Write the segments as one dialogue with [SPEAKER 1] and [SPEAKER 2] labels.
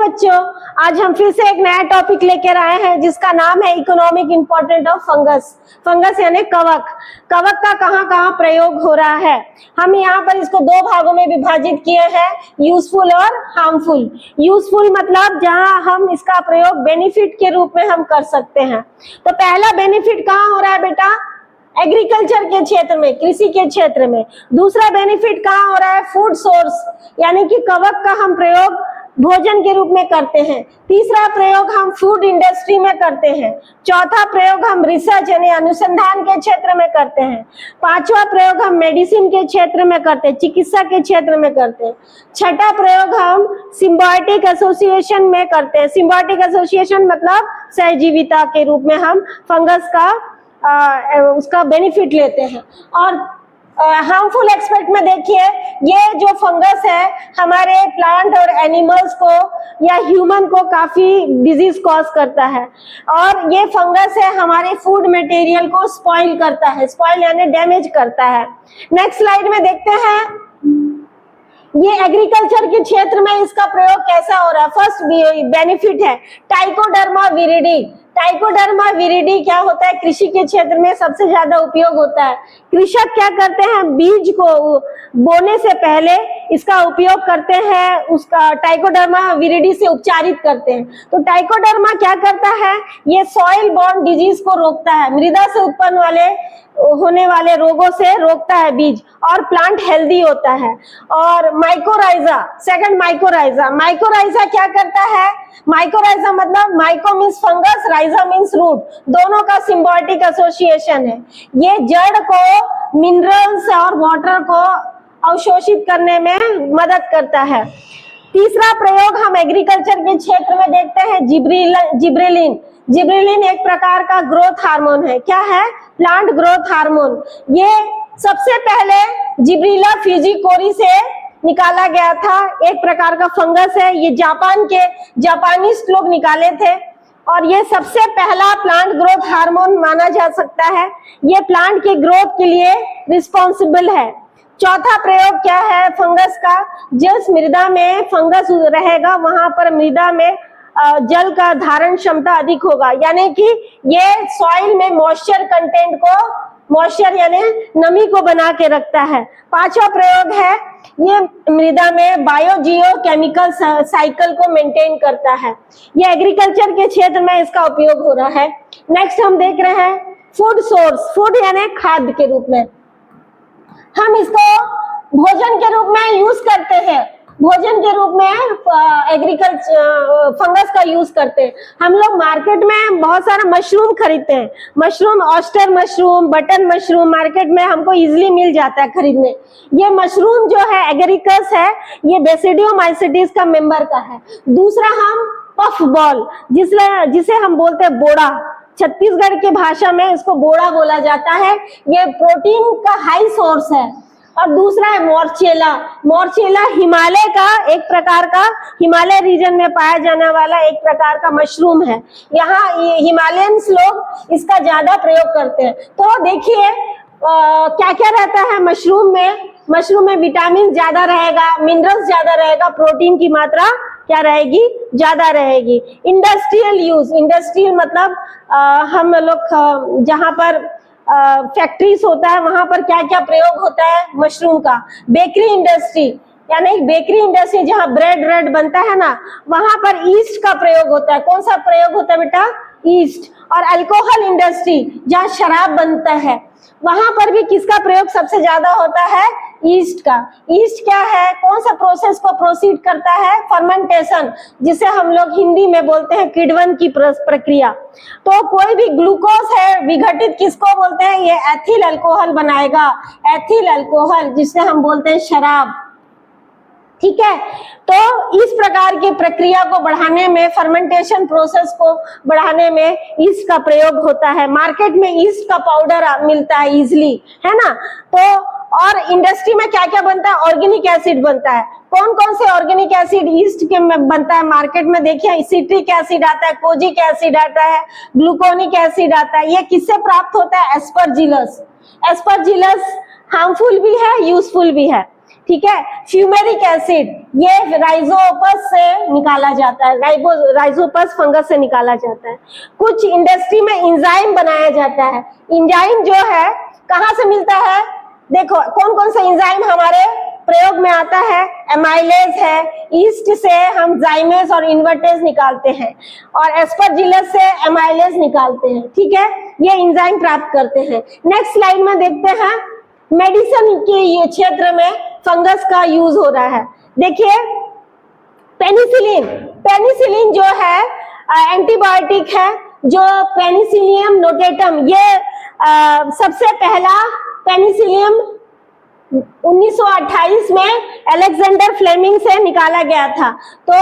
[SPEAKER 1] बच्चों, आज हम फिर से एक नया टॉपिक लेकर आए हैं जिसका नाम है economic important of fungus. Fungus यानी कवक। कवक का कहाँ कहाँ प्रयोग हो रहा है। हम यहाँ पर इसको दो भागों में विभाजित किए हैं, यूजफुल और हार्मफुल। यूजफुल मतलब जहाँ हम इसका प्रयोग बेनिफिट के रूप में हम कर सकते हैं। तो पहला बेनिफिट कहाँ हो रहा है बेटा? एग्रीकल्चर के क्षेत्र में, कृषि के क्षेत्र में। दूसरा बेनिफिट कहाँ हो रहा है? फूड सोर्स, यानी कि कवक का हम प्रयोग भोजन के रूप में करते हैं। तीसरा प्रयोग हम फूड इंडस्ट्री में करते हैं। चौथा प्रयोग हम रिसर्च यानी अनुसंधान के क्षेत्र में करते हैं। पांचवा प्रयोग हम मेडिसिन के क्षेत्र में करते हैं, चिकित्सा के क्षेत्र में करते हैं। छठा प्रयोग हम सिम्बायोटिक एसोसिएशन में करते हैं। सिम्बायोटिक एसोसिएशन मतलब सहजीविता के रूप में हम फंगस का उसका बेनिफिट लेते हैं। और हार्मफुल एस्पेक्ट में देखिए, ये जो फंगस है हमारे प्लांट और एनिमल्स को या ह्यूमन को काफी डिजीज कॉज करता है। और ये फंगस है हमारे फूड मटेरियल को स्पॉइल करता है, स्पॉइल यानी डैमेज करता है। नेक्स्ट स्लाइड में देखते हैं ये एग्रीकल्चर के क्षेत्र में इसका प्रयोग कैसा हो रहा है। फर्स्ट बेनिफिट है ट्राइकोडर्मा विरिडी। ट्राइकोडर्मा विरिडी क्या होता है? कृषि के क्षेत्र में सबसे ज्यादा उपयोग होता है। कृषक क्या करते हैं? बीज को बोने से पहले इसका उपयोग करते हैं, उसका ट्राइकोडर्मा विरिडी से उपचारित करते हैं। तो ट्राइकोडर्मा क्या करता है? ये सॉइल बॉर्न डिजीज को रोकता है, मृदा से उत्पन्न होने वाले रोगों से रोकता है बीज, और प्लांट हेल्दी होता है। और माइकोराइजा, सेकंड माइकोराइजा क्या करता है? माइकोराइजा मतलब myco means fungus, rhiza means root, दोनों का सिम्बायोटिक एसोसिएशन है। ये जड़ को मिनरल्स और वाटर को अवशोषित करने में मदद करता है। तीसरा प्रयोग हम एग्रीकल्चर के क्षेत्र में देखते हैं जिब्रेलिन। जिब्रेलिन एक प्रकार का ग्रोथ हार्मोन है। क्या है? Plant growth hormone. ये सबसे पहले जिब्रीला फ्यूजिकोरी से निकाला गया था, एक प्रकार का फंगस है। ये जापानीज लोग निकाले थे और ये सबसे पहला प्लांट ग्रोथ हार्मोन माना जा सकता है। ये प्लांट के ग्रोथ के लिए रिस्पॉन्सिबल है। चौथा प्रयोग क्या है फंगस का? जिस मृदा में फंगस रहेगा वहां पर मृदा में जल का धारण क्षमता अधिक होगा, यानी कि ये सॉइल में मॉइस्चर कंटेंट को, मॉइस्चर यानी नमी को बना के रखता है। पांचवा प्रयोग है ये मृदा में बायोजियो केमिकल साइकिल को मेंटेन करता है। ये एग्रीकल्चर के क्षेत्र में इसका उपयोग हो रहा है। नेक्स्ट हम देख रहे हैं फूड सोर्स। फूड यानी खाद्य के रूप में हम इसको भोजन के रूप में यूज करते हैं। भोजन के रूप में एग्रीकल्चर फंगस का यूज करते हैं। हम लोग मार्केट में बहुत सारा मशरूम खरीदते हैं। Mushroom, oyster mushroom, button mushroom market में हमको इजीली मिल जाता है खरीदने। ये मशरूम जो है एगेरिकस है, ये बेसिडियोमाइसीटीज का मेंबर का है। दूसरा हम पफ बॉल, जिसे हम बोलते हैं बोड़ा, छत्तीसगढ़ के भाषा में इसको बोड़ा बोला जाता है। ये प्रोटीन का हाई सोर्स है। और दूसरा है मोर्चेला। मोर्चेला हिमालय का एक प्रकार का, हिमालय रीजन में पाया जाने वाला एक प्रकार का मशरूम है। यहाँ हिमालयंस लोग इसका ज्यादा प्रयोग करते हैं। तो देखिए क्या क्या रहता है मशरूम में। मशरूम में विटामिन ज्यादा रहेगा, मिनरल्स ज्यादा रहेगा, प्रोटीन की मात्रा क्या रहेगी? ज्यादा रहेगी। इंडस्ट्रियल यूज, इंडस्ट्रियल मतलब हम लोग जहाँ पर फैक्ट्रीज होता है वहां पर क्या क्या प्रयोग होता है मशरूम का। बेकरी इंडस्ट्री, यानी बेकरी इंडस्ट्री जहाँ ब्रेड बनता है ना, वहां पर ईस्ट का प्रयोग होता है। कौन सा प्रयोग होता है बेटा? ईस्ट। और अल्कोहल इंडस्ट्री जहाँ शराब बनता है, वहां पर भी किसका प्रयोग सबसे ज्यादा होता है? ईस्ट का। ईस्ट क्या है? कौन सा प्रोसेस को प्रोसीड करता है? फर्मेंटेशन, जिसे हम लोग हिंदी में बोलते हैं किण्वन की प्रक्रिया। तो कोई भी ग्लूकोज है विघटित किसको बोलते हैं? ये एथिल अल्कोहल बनाएगा, एथिल अल्कोहल, जिसे हम बोलते हैं शराब। ठीक है, तो इस प्रकार की प्रक्रिया को बढ़ाने में, फर्मेंटेशन प्रोसेस को बढ़ाने में ईस्ट का प्रयोग होता है। मार्केट में ईस्ट का पाउडर मिलता है इजिली, है ना। तो और इंडस्ट्री में क्या क्या बनता है? ऑर्गेनिक एसिड बनता है। कौन कौन से ऑर्गेनिक एसिड ईस्ट के में बनता है? मार्केट में देखिए सिट्रिक एसिड आता है, कोजिक एसिड आता है, ग्लूकोनिक एसिड आता है। ये किससे प्राप्त होता है? एस्परजिलस। एस्परजिलस हार्मफुल भी है, यूजफुल भी है। ठीक है। फ्यूमेरिक एसिड ये राइजोपस से निकाला जाता है, राइजोपस फंगस से निकाला जाता है। कुछ इंडस्ट्री में एंजाइम बनाया जाता है। एंजाइम जो है कहाँ से मिलता है, देखो कौन कौन सा एंजाइम हमारे प्रयोग में आता है, एमाइलेज है, ईस्ट से हम जाइमेज और इन्वर्टेज निकालते हैं और एस्परजिलस से एमाइलेज निकालते हैं, ठीक है, ये एंजाइम प्राप्त करते हैं। नेक्स्ट स्लाइड में देखते हैं मेडिसिन के क्षेत्र में फंगस का यूज हो रहा है। देखिए पेनिसिलिन, पेनिसिलिन जो है एंटीबायोटिक है, जो पेनिसिलियम नोटेटम, ये सबसे पहला पेनिसिलियम 1928 में अलेक्जेंडर फ्लेमिंग से निकाला गया था। तो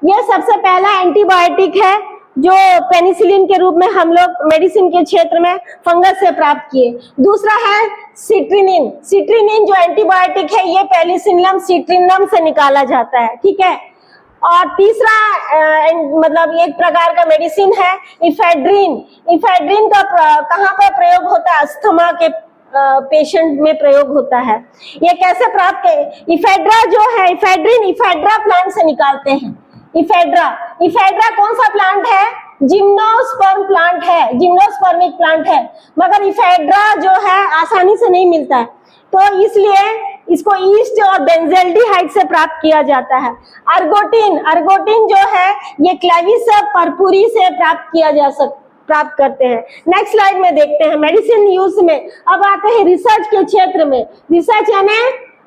[SPEAKER 1] यह सबसे पहला एंटीबायोटिक है जो पेनिसिलिन के रूप में हम लोग मेडिसिन के क्षेत्र में फंगस से प्राप्त किए। दूसरा है सिट्रिनिन, सिट्रिनिन जो एंटीबायोटिक है ये पेनिसिलियम सिट्रिनम से निकाला जाता है, ठीक है। और तीसरा मतलब एक प्रकार का मेडिसिन है इफेड्रिन, इफेड्रिन का कहाँ पर प्रयोग होता है, अस्थमा के पेशेंट में प्रयोग होता है। ये कैसे प्राप्त करें, इफेड्रा जो है इफेड्रिन इफेड्रा प्लांट से निकालते हैं। इफेड्रा, इफेड्रा कौन सा प्लांट है, जिम्नोस्पर्म प्लांट है, जिम्नोस्पर्मिक प्लांट है, मगर इफेड्रा जो है आसानी से नहीं मिलता है, तो इसलिए इसको ईस्ट और बेंजेल्डिहाइड से प्राप्त किया जाता है। अर्गोटिन, अर्गोटिन जो है ये क्लेविस पर्पुरी से प्राप्त करते हैं। नेक्स्ट स्लाइड में देखते हैं मेडिसिन यूज में। अब आते हैं रिसर्च के क्षेत्र में। रिसर्च यानी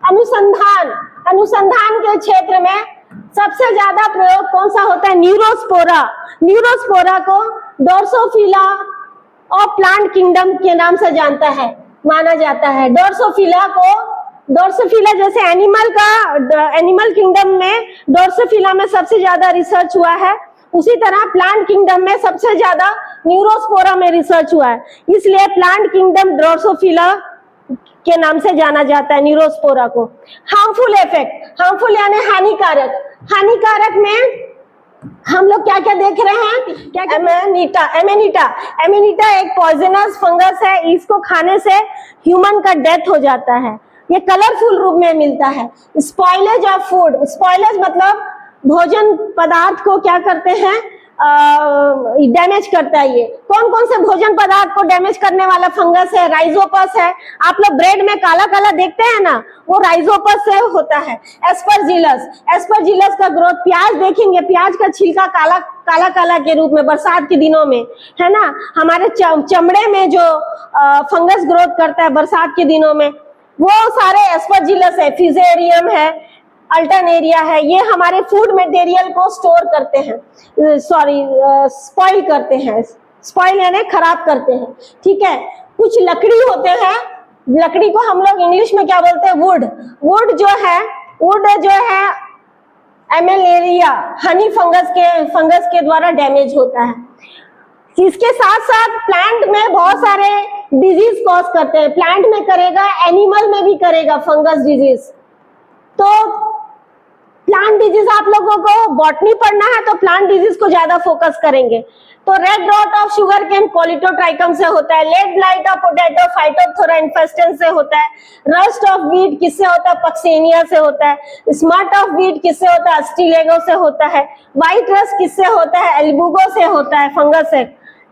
[SPEAKER 1] अनुसंधान, अनुसंधान के क्षेत्र में सबसे ज्यादा प्रयोग कौन सा होता है, न्यूरोस्पोरा, न्यूरोस्पोरा को ड्रोसोफिला और प्लांट किंगडम के नाम से माना जाता है। ड्रोसोफिला को, ड्रोसोफिला जैसे एनिमल किंगडम में ड्रोसोफिला में सबसे ज्यादा रिसर्च हुआ है, उसी तरह प्लांट किंगडम में सबसे ज्यादा न्यूरोस्पोरा में रिसर्च हुआ है, इसलिए प्लांट किंगडम ड्रोसोफिला के नाम से जाना जाता है न्यूरोस्पोरा को। हार्मफुल इफेक्ट, हार्मफुल यानी हानिकारक, हानिकारक में हम लोग क्या क्या देख रहे हैं, क्या एमेनिटा, एमेनिटा, एमेनिटा एक पॉइजनस फंगस है, इसको खाने से ह्यूमन का डेथ हो जाता है। ये कलरफुल रूप में मिलता है। स्पॉइलेज ऑफ फूड, स्पॉइलेज मतलब भोजन पदार्थ को क्या करते हैं, डैमेज करता है। ये कौन कौन से भोजन पदार्थ को डैमेज करने वाला फंगस है, राइजोपस है। आप लोग ब्रेड में काला काला देखते हैं ना, वो राइजोपस से होता है। एस्परजिलस, एस्परजिलस का ग्रोथ, प्याज देखेंगे, प्याज का छिलका काला काला काला के रूप में बरसात के दिनों में, है ना, हमारे चमड़े में जो फंगस ग्रोथ करता है बरसात के दिनों में, वो सारे एस्परजिलस है। फिजेरियम है, अल्टरनेरिया है, ये हमारे फूड मटेरियल को स्टोर करते हैं, स्पॉइल करते हैं, स्पॉइल यानी खराब करते हैं, ठीक है। कुछ लकड़ी होते हैं, लकड़ी को हम लोग इंग्लिश में क्या बोलते हैं, वुड, वुड जो है एमेलेरिया, हनी फंगस के द्वारा डैमेज होता है। इसके साथ साथ प्लांट में बहुत सारे डिजीज कॉज करते हैं, प्लांट में करेगा, एनिमल में भी करेगा फंगस डिजीज। तो प्लांट डिजीज आप लोगों को बॉटनी पढ़ना है तो प्लांट डिजीज को ज्यादा फोकस करेंगे। तो red rot of sugarcane colletotrichum से होता है, late blight of potato phytophthora infestans से होता है, रस्ट ऑफ वीट किससे होता है, पक्सेनिया से होता है, स्मट ऑफ वीट किससे होता है, अस्टिलेगो से होता है, व्हाइट रस्ट किससे होता है, एल्बुगो से होता है, फंगस है।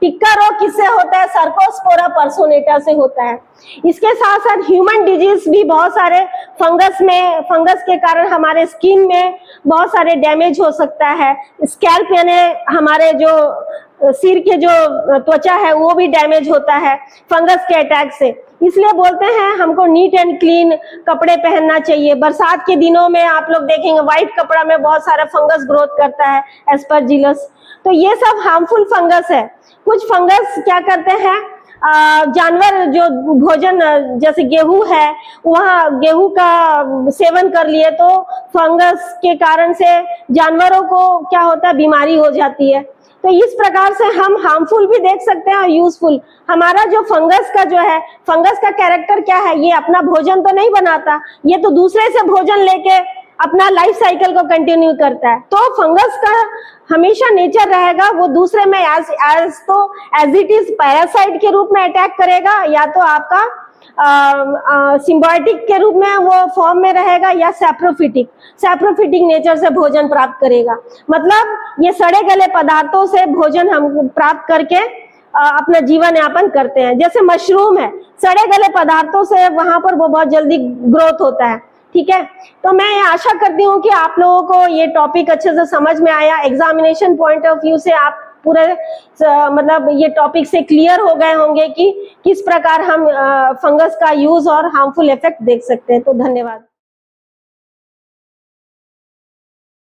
[SPEAKER 1] टिक्का रोग किससे होता है, सर्कोस्पोरा पर्सोनेटा से होता है। इसके साथ साथ ह्यूमन डिजीज भी बहुत सारे फंगस के कारण हमारे स्किन में बहुत सारे डैमेज हो सकता है। स्कैल्प यानी हमारे जो सिर के जो त्वचा है वो भी डैमेज होता है फंगस के अटैक से। इसलिए बोलते हैं हमको नीट एंड क्लीन कपड़े पहनना चाहिए। बरसात के दिनों में आप लोग देखेंगे व्हाइट कपड़ा में बहुत सारा फंगस ग्रोथ करता है, एस्परजिलस। तो ये सब हार्मफुल फंगस है। कुछ फंगस क्या करते हैं, जानवर जो भोजन जैसे गेहूं है, वहाँ गेहूं का सेवन कर लिए तो फंगस के कारण से जानवरों को क्या होता है, बीमारी हो जाती है। तो इस प्रकार से हम हार्मफुल भी देख सकते हैं और यूजफुल। हमारा जो फंगस का जो है, फंगस का कैरेक्टर क्या है, ये अपना भोजन तो नहीं बनाता, ये तो दूसरे से भोजन लेके अपना लाइफ साइकिल को कंटिन्यू करता है। तो फंगस का हमेशा नेचर रहेगा, वो दूसरे में एज इट इज पैरासाइट के रूप में अटैक करेगा, या तो आपका सिम्बायोटिक के रूप में वो फॉर्म में रहेगा या सैप्रोफिटिक नेचर से भोजन प्राप्त करेगा। मतलब ये सड़े गले पदार्थों से भोजन हम प्राप्त करके अपना जीवन यापन करते हैं। जैसे मशरूम है, सड़े गले पदार्थों से वहां पर वो बहुत जल्दी ग्रोथ होता है। ठीक है, तो मैं आशा करती हूँ कि आप लोगों को ये टॉपिक अच्छे से समझ में आया। एग्जामिनेशन पॉइंट ऑफ व्यू से आप पूरे मतलब ये टॉपिक से क्लियर हो गए होंगे कि किस प्रकार हम फंगस का यूज और हार्मफुल इफेक्ट देख सकते हैं। तो धन्यवाद।